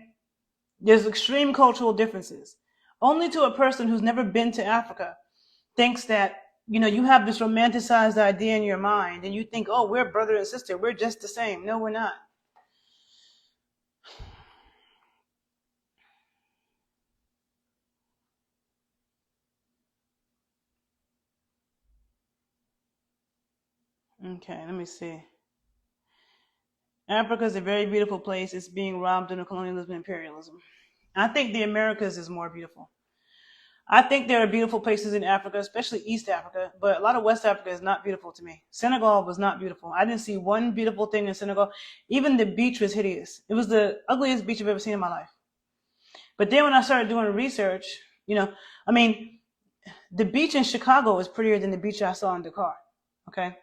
There's extreme cultural differences. Only to a person who's never been to Africa thinks that, you have this romanticized idea in your mind and you think, oh, we're brother and sister. We're just the same. No, we're not. Okay, let me see. Africa is a very beautiful place. It's being robbed under colonialism and imperialism. I think the Americas is more beautiful. I think there are beautiful places in Africa, especially East Africa, but a lot of West Africa is not beautiful to me. Senegal was not beautiful. I didn't see one beautiful thing in Senegal. Even the beach was hideous. It was the ugliest beach I've ever seen in my life. But then when I started doing research, the beach in Chicago is prettier than the beach I saw in Dakar. Okay.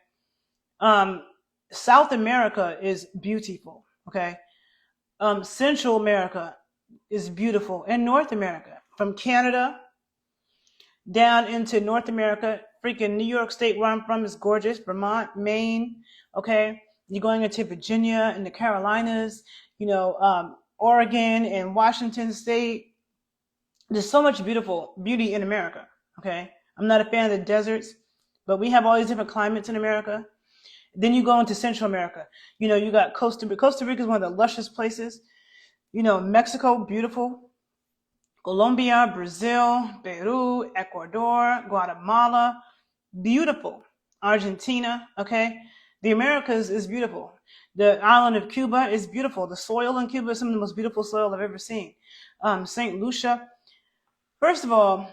South America is beautiful. Okay. Central America is beautiful, and North America, from Canada down into North America, freaking New York State, where I'm from, is gorgeous. Vermont, Maine, okay. You're going into Virginia and the Carolinas, Oregon and Washington State. There's so much beauty in America, okay. I'm not a fan of the deserts, but we have all these different climates in America. Then you go into Central America. You got Costa Rica. Costa Rica is one of the luscious places. Mexico, beautiful. Colombia, Brazil, Peru, Ecuador, Guatemala, beautiful. Argentina, okay? The Americas is beautiful. The island of Cuba is beautiful. The soil in Cuba is some of the most beautiful soil I've ever seen. St. Lucia. First of all,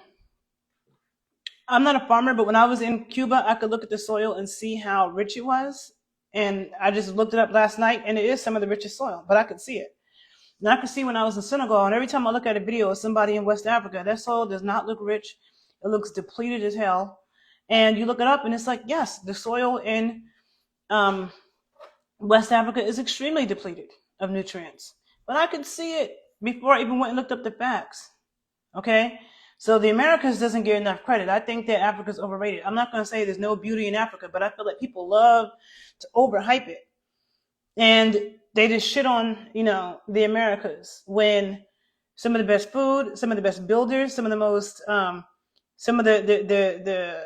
I'm not a farmer, but when I was in Cuba, I could look at the soil and see how rich it was. And I just looked it up last night, and it is some of the richest soil, but I could see it. And I could see when I was in Senegal, and every time I look at a video of somebody in West Africa, that soil does not look rich. It looks depleted as hell. And you look it up, and it's like, yes, the soil in West Africa is extremely depleted of nutrients. But I could see it before I even went and looked up the facts. Okay? So the Americas doesn't get enough credit. I think that Africa's overrated. I'm not going to say there's no beauty in Africa, but I feel like people love to overhype it. And they just shit on, the Americas when some of the best food, some of the best builders, some of the most, some of the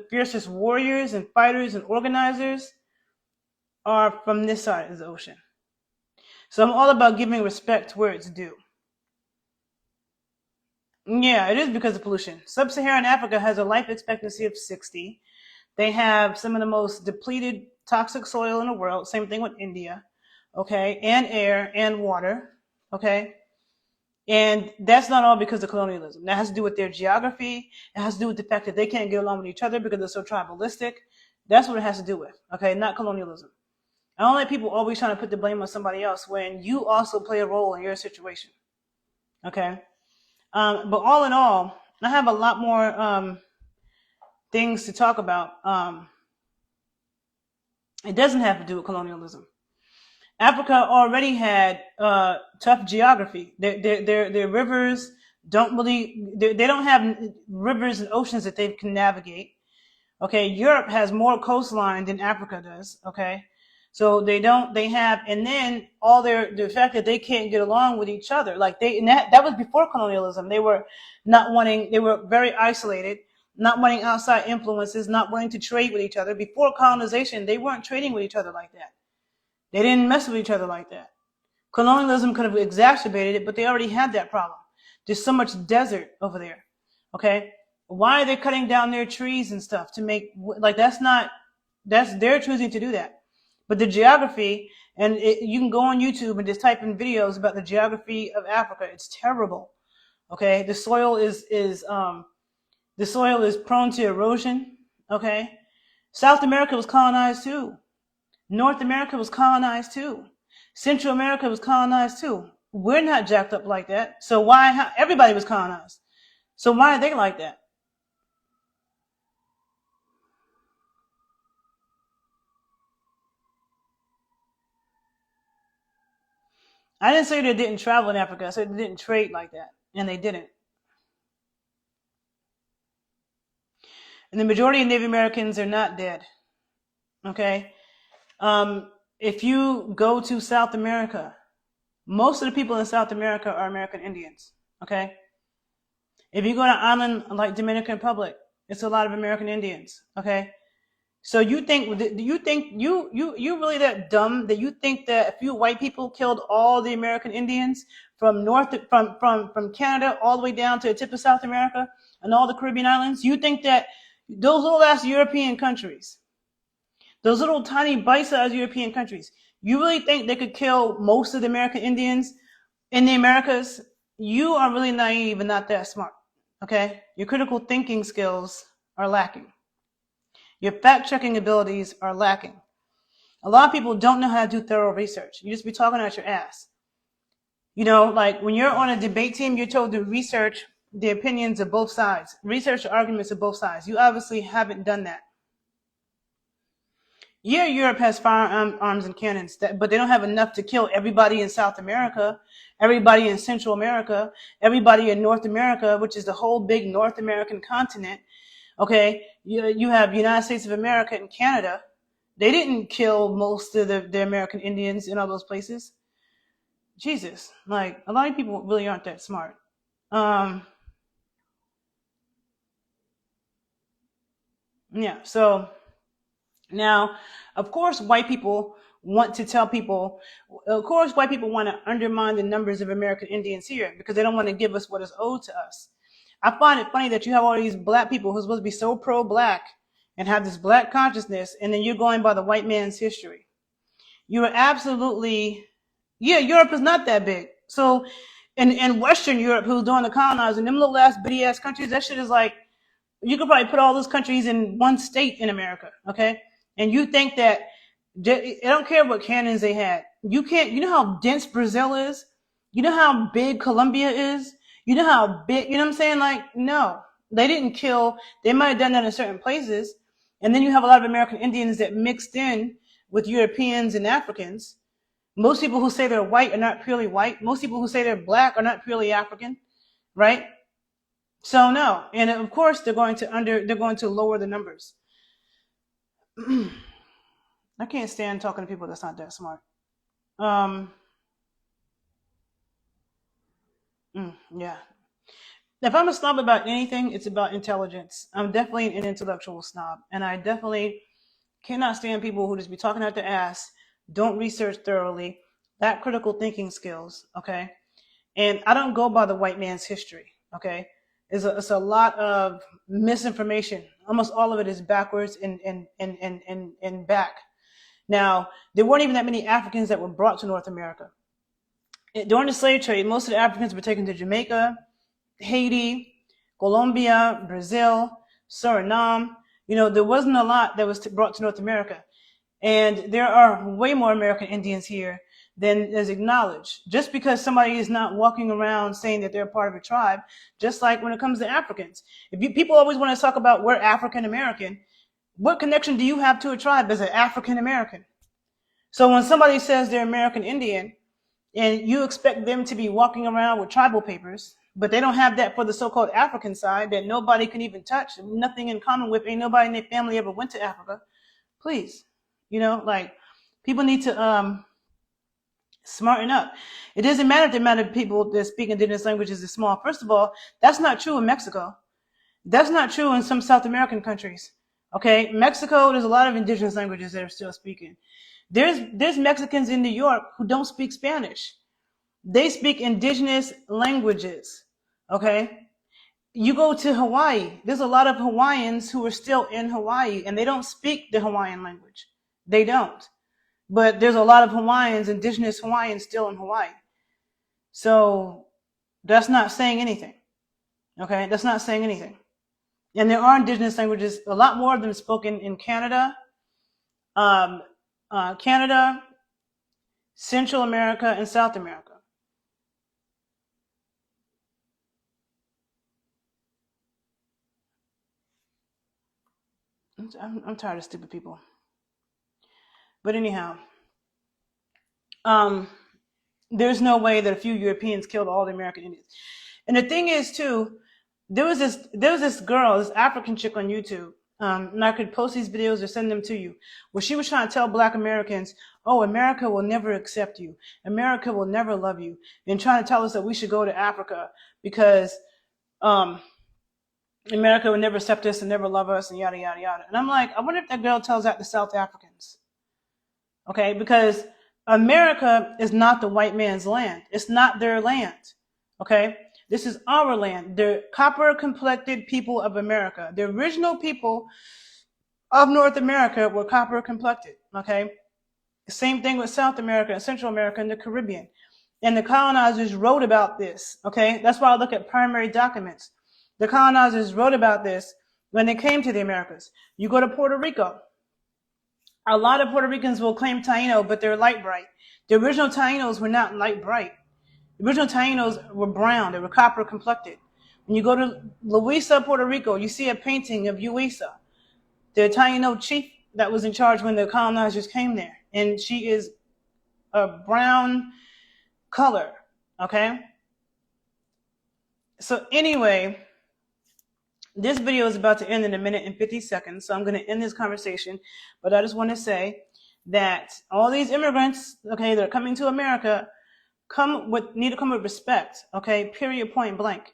fiercest warriors and fighters and organizers are from this side of the ocean. So I'm all about giving respect where it's due. Yeah, it is because of pollution. Sub-Saharan Africa has a life expectancy of 60. They have some of the most depleted toxic soil in the world. Same thing with India. Okay, and air and water. Okay, and that's not all because of colonialism. That has to do with their geography. It has to do with the fact that they can't get along with each other because they're so tribalistic. That's what it has to do with. Okay, not colonialism. I don't like people always trying to put the blame on somebody else when you also play a role in your situation. Okay. But all in all, I have a lot more things to talk about. It doesn't have to do with colonialism. Africa already had tough geography. Their rivers don't really, they don't have rivers and oceans that they can navigate. Okay, Europe has more coastline than Africa does. Okay, so they have, and then all the fact that they can't get along with each other, like and that was before colonialism. They were not wanting, they were very isolated, not wanting outside influences, not wanting to trade with each other. Before colonization, they weren't trading with each other like that. They didn't mess with each other like that. Colonialism could have exacerbated it, but they already had that problem. There's so much desert over there. Okay, why are they cutting down their trees and stuff to make, like, that's they're choosing to do that. But the geography, and you can go on YouTube and just type in videos about the geography of Africa. It's terrible. Okay, the soil is prone to erosion. Okay, South America was colonized too. North America was colonized too. Central America was colonized too. We're not jacked up like that. So why? Everybody was colonized. So why are they like that? I didn't say they didn't travel in Africa. I said they didn't trade like that, and they didn't. And the majority of Native Americans are not dead. Okay. If you go to South America, most of the people in South America are American Indians. Okay. If you go to an island like Dominican Republic, it's a lot of American Indians. Okay. So you really that dumb that you think that a few white people killed all the American Indians from Canada all the way down to the tip of South America and all the Caribbean islands? You think that those little ass European countries, those little tiny bite-sized European countries, you really think they could kill most of the American Indians in the Americas? You are really naive and not that smart. Okay, your critical thinking skills are lacking. Your fact-checking abilities are lacking. A lot of people don't know how to do thorough research. You just be talking out your ass. You know, like when you're on a debate team, you're told to research the opinions of both sides, research the arguments of both sides. You obviously haven't done that. Yeah, Europe has firearms and cannons, but they don't have enough to kill everybody in South America, everybody in Central America, everybody in North America, which is the whole big North American continent. Okay, you have United States of America and Canada. They didn't kill most of the American Indians in all those places. Jesus, like a lot of people really aren't that smart. Um, yeah, so now, of course, white people want to tell people, of course, white people want to undermine the numbers of American Indians here because they don't want to give us what is owed to us. I find it funny that you have all these black people who are supposed to be so pro-black and have this black consciousness, and then you're going by the white man's history. You are absolutely, yeah, Europe is not that big. So in Western Europe, who's doing the colonizing, them little ass bitty ass countries, that shit is like, you could probably put all those countries in one state in America, okay? And you think that, I don't care what cannons they had. You can't, you know how dense Brazil is? You know how big Colombia is? You know how big, you know what I'm saying? Like, no, they didn't kill, they might have done that in certain places. And then you have a lot of American Indians that mixed in with Europeans and Africans. Most people who say they're white are not purely white. Most people who say they're black are not purely African, right? So no, and of course they're going to lower the numbers. I can't stand talking to people that's not that smart. Um, yeah. If I'm a snob about anything, it's about intelligence. I'm definitely an intellectual snob, and I definitely cannot stand people who just be talking out their ass, don't research thoroughly, lack critical thinking skills. Okay, and I don't go by the white man's history. Okay, It's a lot of misinformation. Almost all of it is backwards and back. Now, there weren't even that many Africans that were brought to North America. During the slave trade, most of the Africans were taken to Jamaica, Haiti, Colombia, Brazil, Suriname. There wasn't a lot that was brought to North America. And there are way more American Indians here than is acknowledged. Just because somebody is not walking around saying that they're part of a tribe, just like when it comes to Africans. People always want to talk about we're African American. What connection do you have to a tribe as an African American? So when somebody says they're American Indian, and you expect them to be walking around with tribal papers, but they don't have that for the so-called African side that nobody can even touch, nothing in common with, ain't nobody in their family ever went to Africa. Please, people need to smarten up. It doesn't matter if the amount of people that speak indigenous languages is small. First of all, that's not true in Mexico. That's not true in some South American countries. Okay, Mexico, there's a lot of indigenous languages that are still speaking. There's Mexicans in New York who don't speak Spanish. They speak indigenous languages. Okay, you go to Hawaii, there's a lot of Hawaiians who are still in Hawaii and they don't speak the Hawaiian language. They don't. But there's a lot of Hawaiians, indigenous Hawaiians, still in Hawaii. So that's not saying anything. Okay, that's not saying anything. And there are indigenous languages, a lot more of them spoken in Canada, Central America, and South America. I'm tired of stupid people. But anyhow, there's no way that a few Europeans killed all the American Indians. And the thing is, too, there was this girl, this African chick on YouTube, and I could post these videos or send them to you, where she was trying to tell Black Americans, oh, America will never accept you. America will never love you. And trying to tell us that we should go to Africa because America will never accept us and never love us and yada, yada, yada. And I'm like, I wonder if that girl tells that to South Africans. Okay, because America is not the white man's land. It's not their land. Okay, this is our land. The copper-complected people of America. The original people of North America were copper-complected. Okay, the same thing with South America and Central America and the Caribbean. And the colonizers wrote about this. Okay, that's why I look at primary documents. The colonizers wrote about this when they came to the Americas. You go to Puerto Rico. A lot of Puerto Ricans will claim Taino, but they're light bright. The original Tainos were not light bright. The original Tainos were brown. They were copper complected. When you go to Luisa, Puerto Rico, you see a painting of Luisa, the Taino chief that was in charge when the colonizers came there. And she is a brown color, okay? So anyway, this video is about to end in 1 minute and 50 seconds, so I'm going to end this conversation. But I just want to say that all these immigrants, okay, that are coming to America, need to come with respect, okay, period, point blank.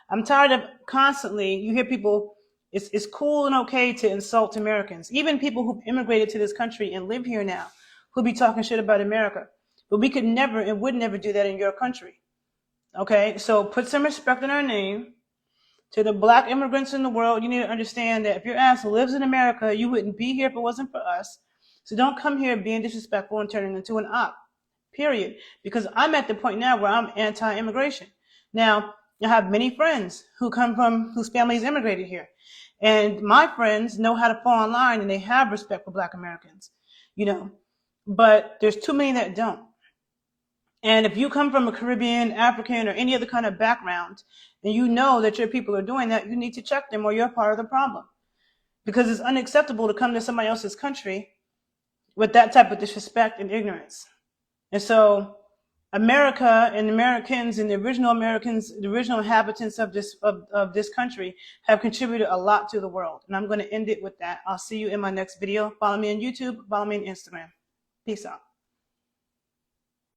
I'm tired of constantly, you hear people, it's cool and okay to insult Americans. Even people who immigrated to this country and live here now, who be talking shit about America. But we could never and would never do that in your country, okay? So put some respect in our name. To the Black immigrants in the world, you need to understand that if your ass lives in America, you wouldn't be here if it wasn't for us. So don't come here being disrespectful and turning into an op, period. Because I'm at the point now where I'm anti-immigration. Now, I have many friends whose families immigrated here. And my friends know how to fall in line and they have respect for Black Americans, but there's too many that don't. And if you come from a Caribbean, African, or any other kind of background, and you know that your people are doing that, you need to check them or you're part of the problem. Because it's unacceptable to come to somebody else's country with that type of disrespect and ignorance. And so America and Americans and the original inhabitants of this country have contributed a lot to the world. And I'm going to end it with that. I'll see you in my next video. Follow me on YouTube, follow me on Instagram. Peace out.